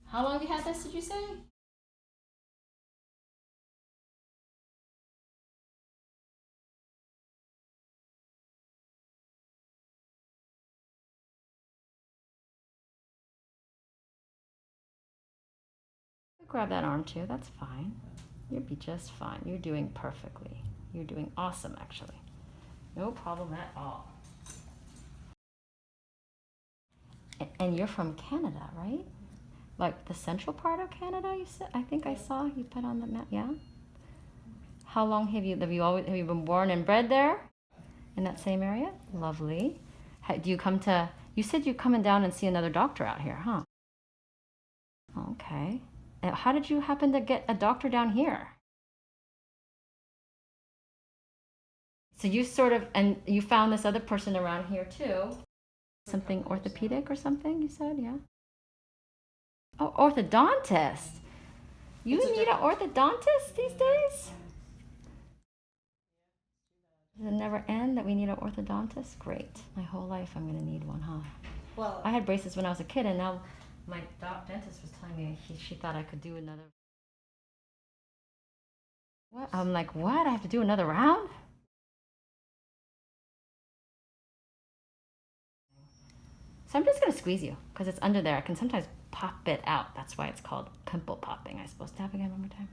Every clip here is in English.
How long have you had this, did you say? Grab that arm too, that's fine. You'll be just fine. You're doing perfectly. You're doing awesome, actually. No problem at all. And you're from Canada, right? Like the central part of Canada, you said? I think I saw you put on the map, yeah? How long have you been born and bred there? In that same area? Lovely. Do you come to, you said you're coming down and see another doctor out here, huh? Okay. And how did you happen to get a doctor down here? So you sort of, and you found this other person around here too. Something orthopedic or something, you said, yeah? Oh, orthodontist. You need an orthodontist these days? Does it never end that we need an orthodontist? Great. My whole life I'm going to need one, huh? Well, I had braces when I was a kid, and now my dentist was telling me she thought I could do another. What? I'm like, what? I have to do another round? So I'm just going to squeeze you because it's under there. I can sometimes pop it out. That's why it's called pimple popping. I'm supposed to have again one more time.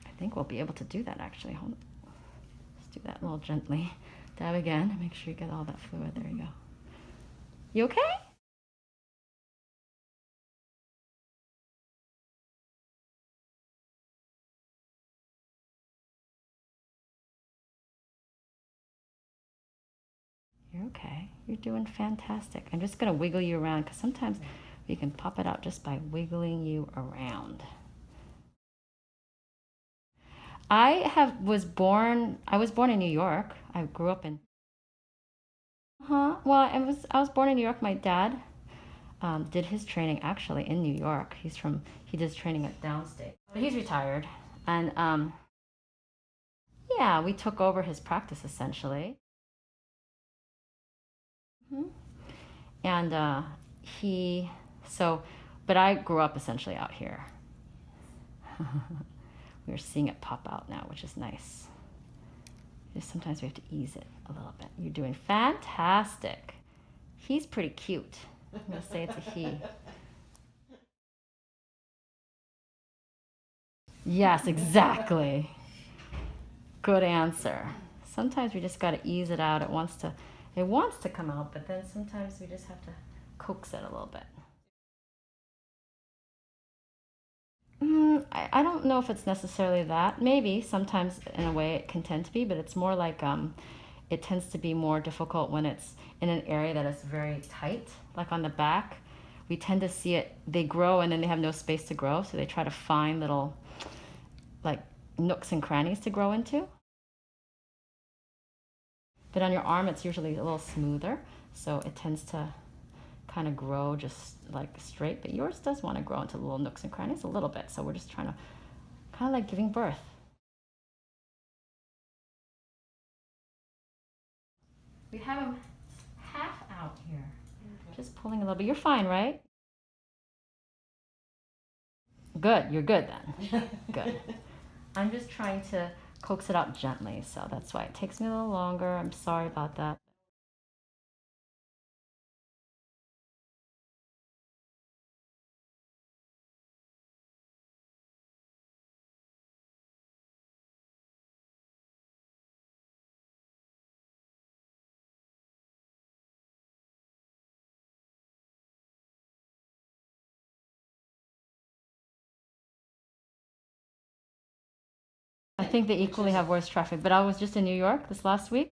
I think we'll be able to do that actually. Hold on. Let's do that a little gently. Dab again. Make sure you get all that fluid. There you go. You okay? You're okay. You're doing fantastic. I'm just going to wiggle you around because sometimes we can pop it out just by wiggling you around. I was born in New York. I grew up in. Well, I was born in New York. My dad did his training actually in New York. He does training at downstate. But he's retired. And yeah, we took over his practice essentially. Mhm. And but I grew up essentially out here. We're seeing it pop out now, which is nice. Just sometimes we have to ease it a little bit. You're doing fantastic. He's pretty cute. I'm going to say it's a he. Yes, exactly. Good answer. Sometimes we just got to ease it out. It wants to come out, but then sometimes we just have to coax it a little bit. I don't know if it's necessarily that. Maybe sometimes in a way it can tend to be, but it's more like it tends to be more difficult when it's in an area that is very tight, like on the back. We tend to see it, they grow and then they have no space to grow, so they try to find little like nooks and crannies to grow into. But on your arm, it's usually a little smoother, so it tends to kind of grow just like straight. But yours does want to grow into little nooks and crannies a little bit, so we're just trying to kind of like giving birth. We have them half out here. Okay. Just pulling a little bit. You're fine, right? Good. You're good then. Good. I'm just trying to coax it out gently, so that's why it takes me a little longer. I'm sorry about that. I think they equally have worse traffic, but I was just in New York this last week.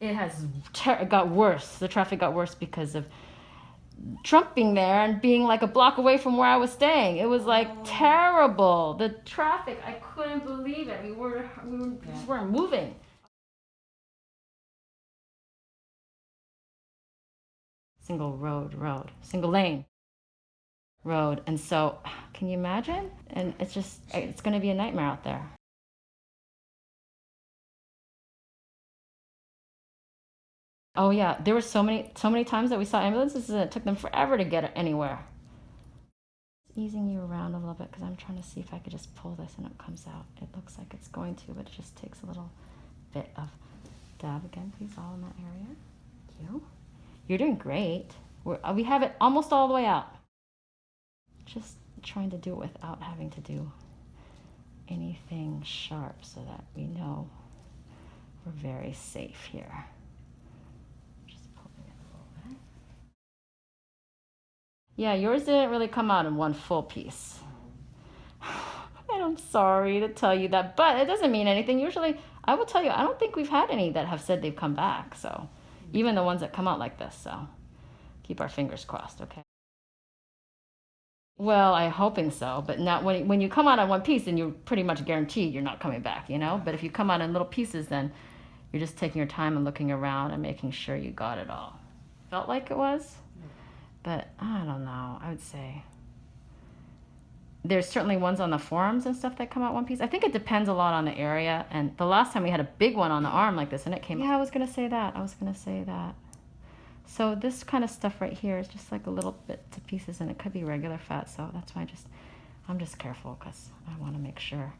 It got worse. The traffic got worse because of Trump being there and being like a block away from where I was staying. It was like terrible. The traffic, I couldn't believe it. Just weren't moving. Single single lane road. And so, can you imagine? And it's going to be a nightmare out there. Oh yeah, there were so many times that we saw ambulances and it took them forever to get anywhere. easing you around a little bit because I'm trying to see if I could just pull this and it comes out. It looks like it's going to, but it just takes a little bit of dab again, please, all in that area. Thank you. You're doing great. We have it almost all the way out. Just trying to do it without having to do anything sharp so that we know we're very safe here. Just pulling it a little bit. Yeah, yours didn't really come out in one full piece. And I'm sorry to tell you that, but it doesn't mean anything. Usually, I will tell you, I don't think we've had any that have said they've come back. So, even the ones that come out like this. So, keep our fingers crossed, okay? Well, I'm hoping so, but not when you come out in one piece, then you're pretty much guaranteed you're not coming back, you know? But if you come out in little pieces, then you're just taking your time and looking around and making sure you got it all. Felt like it was, but I don't know. I would say there's certainly ones on the forearms and stuff that come out one piece. I think it depends a lot on the area. And the last time we had a big one on the arm like this and it came out. Yeah, I was going to say that. So this kind of stuff right here is just like a little bit to pieces and it could be regular fat. So that's why I'm just careful because I want to make sure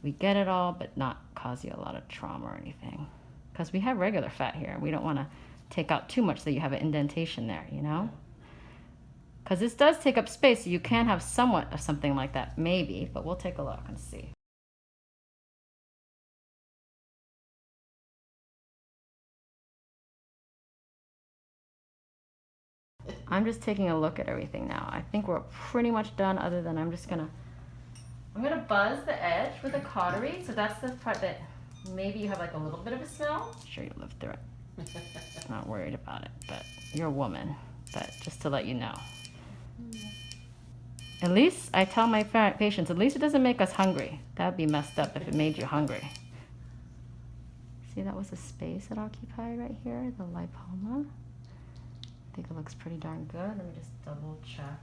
we get it all, but not cause you a lot of trauma or anything. Because we have regular fat here. We don't want to take out too much so you have an indentation there, you know? Because this does take up space, so you can have somewhat of something like that, maybe, but we'll take a look and see. I'm just taking a look at everything now. I think we're pretty much done, other than I'm gonna buzz the edge with a cautery, so that's the part that maybe you have like a little bit of a smell. I'm sure you'll live through it. Not worried about it, but you're a woman, but just to let you know. At least, I tell my patients, at least it doesn't make us hungry. That would be messed up if it made you hungry. See, that was a space it occupied right here, the lipoma. I think it looks pretty darn good. Let me just double check,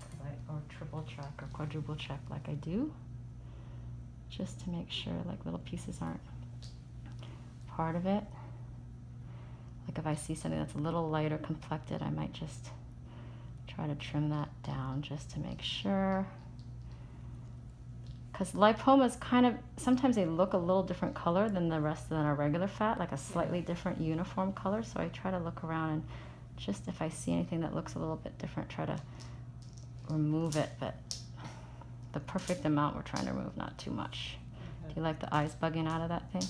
or triple check, or quadruple check like I do. Just to make sure like little pieces aren't part of it. Like if I see something that's a little lighter complected, I might just try to trim that down just to make sure. Because lipomas kind of, sometimes they look a little different color than the rest of our regular fat, like a slightly different uniform color. So I try to look around and just if I see anything that looks a little bit different, try to remove it. But the perfect amount we're trying to remove, not too much. Do you like the eyes bugging out of that thing?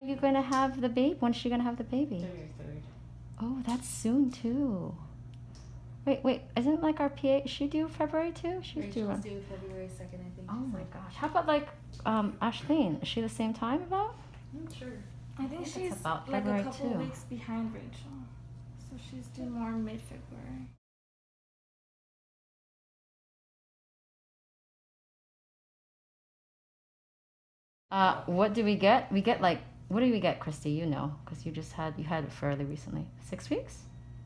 Are you going to have the baby? When's she going to have the baby? February 3rd. Oh, that's soon too. Wait, isn't like our PA, is she due February too? She's due February 2nd, I think. Oh my gosh. How about like Ashleen? Is she the same time about? I'm not sure. I think she's about like February a couple too. weeks behind Rachel. So she's due more mid-February. What do we get? We get like, what do we get, Christy? You know, because you had it fairly recently. 6 weeks?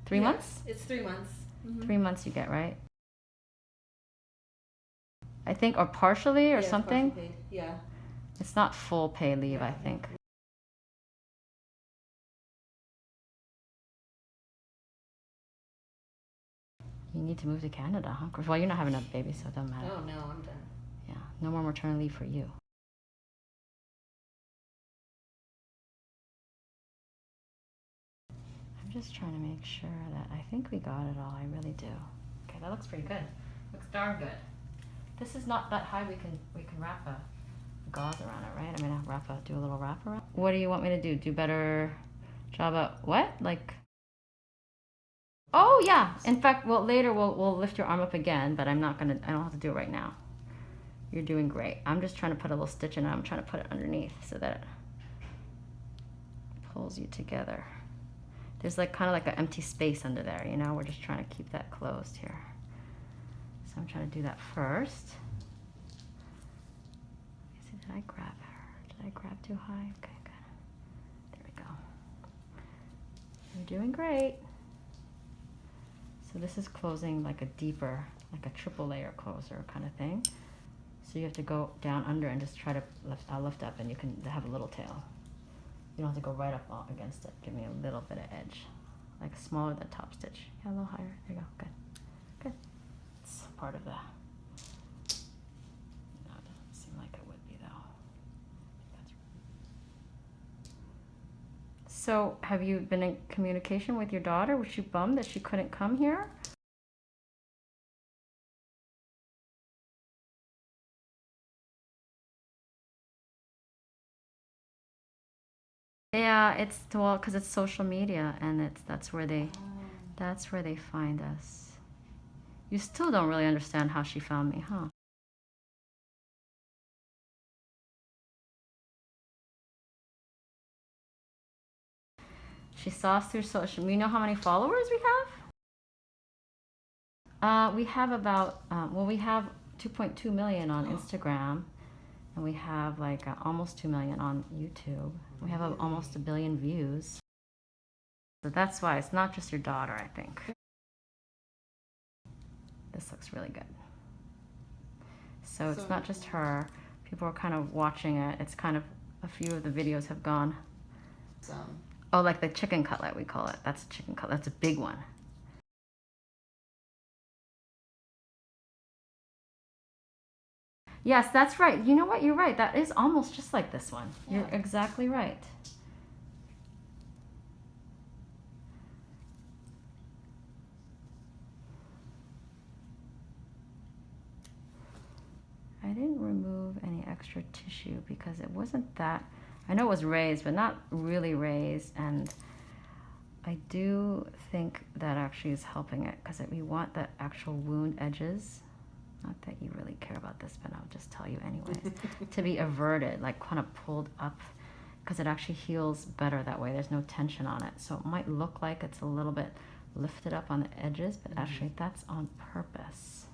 3 months? It's 3 months. Mm-hmm. 3 months you get, right? I think, or partially or something. Partially paid. Yeah. It's not full pay leave, I think. You need to move to Canada, huh? Well, you're not having a baby, so it doesn't matter. Oh no, I'm done. Yeah, no more maternity leave for you. I'm just trying to make sure that I think we got it all. I really do. Okay, that looks pretty good. Looks darn good. This is not that high. We can wrap a gauze around it, right? I'm gonna do a little wrap around. What do you want me to do? Do better job at what? Like? Oh yeah. In fact, well later we'll lift your arm up again, but I don't have to do it right now. You're doing great. I'm just trying to put a little stitch in it. I'm trying to put it underneath so that it pulls you together. There's like kind of like an empty space under there, you know? We're just trying to keep that closed here. So I'm trying to do that first. Did I grab her? Did I grab too high? Okay, good. There we go. You're doing great. So this is closing like a deeper, like a triple layer closer kind of thing. So you have to go down under and just try to lift up, and you can have a little tail. You don't have to go right up against it. Give me a little bit of edge, like smaller than top stitch. Yeah, a little higher. There you go. Good. Good. It's part of the. No, it doesn't seem like it would be though. So, have you been in communication with your daughter? Was she bummed that she couldn't come here? Yeah, it's well, because it's social media, and that's where they find us. You still don't really understand how she found me, huh? She saw us through social. You know how many followers we have? We have about well, we have 2.2 million on Instagram, and we have like almost 2 million on YouTube. We have almost 1 billion views. So that's why it's not just your daughter, I think. This looks really good. So it's not just her. People are kind of watching it. It's kind of, a few of the videos have gone. Oh, like the chicken cutlet, we call it. That's a chicken cutlet. That's a big one. Yes, that's right. You know what? You're right. That is almost just like this one. Yeah. You're exactly right. I didn't remove any extra tissue because it wasn't that, I know it was raised, but not really raised, and I do think that actually is helping it because we want the actual wound edges, not that you really care about this, but I'll just tell you anyways, to be averted, like kind of pulled up, because it actually heals better that way. There's no tension on it. So it might look like it's a little bit lifted up on the edges, but actually that's on purpose.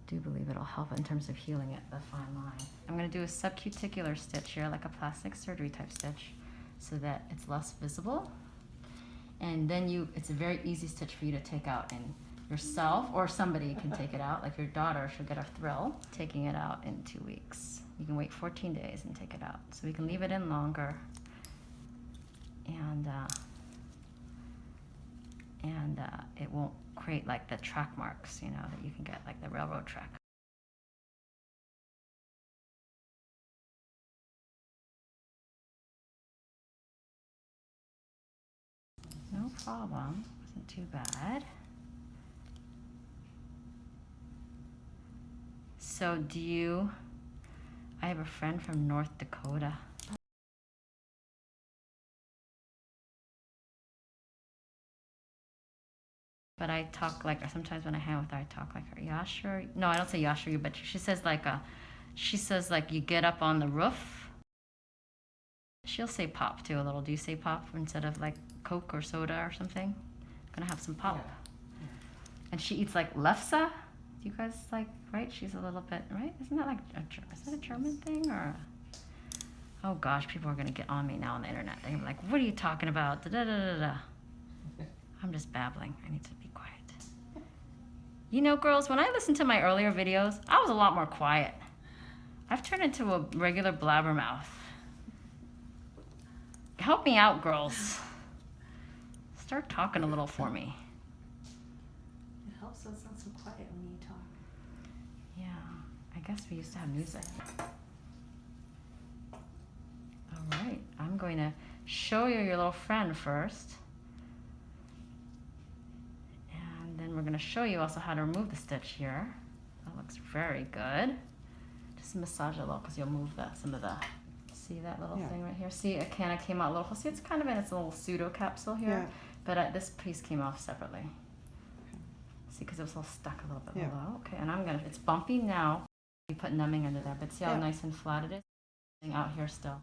Do believe it'll help in terms of healing it, the fine line. I'm going to do a subcuticular stitch here, like a plastic surgery type stitch, so that it's less visible. And then it's a very easy stitch for you to take out in yourself, or somebody can take it out, like your daughter. She'll get a thrill taking it out in 2 weeks. You can wait 14 days and take it out. So we can leave it in longer. And it won't create like the track marks, you know, that you can get like the railroad track. No problem, wasn't too bad. So I have a friend from North Dakota. But I talk like her. Sometimes when I hang with her, I talk like her. Yeah, sure. No, I don't say yeah, sure, but she says like you get up on the roof. She'll say pop too a little. Do you say pop instead of like Coke or soda or something? I'm gonna have some pop. Yeah. And she eats like lefse. You guys like, right? She's a little bit, right? Isn't that like is that a German thing or? Oh gosh, people are gonna get on me now on the internet. They're like, what are you talking about? Da da da da da. I'm just babbling. I need to be quiet. You know, girls, when I listened to my earlier videos, I was a lot more quiet. I've turned into a regular blabbermouth. Help me out, girls. Start talking a little for me. It helps so it's not so quiet when you talk. Yeah, I guess we used to have music. All right, I'm going to show you your little friend first. Then we're going to show you also how to remove the stitch here. That looks very good. Just massage it a little because you'll move some of the, see that little thing right here? See, it kind of came out a little, see it's kind of in its little pseudo capsule here, but this piece came off separately. See, because it was all stuck a little bit below. Okay, and it's bumpy now. You put numbing under there, but see how nice and flat it is? Out here still.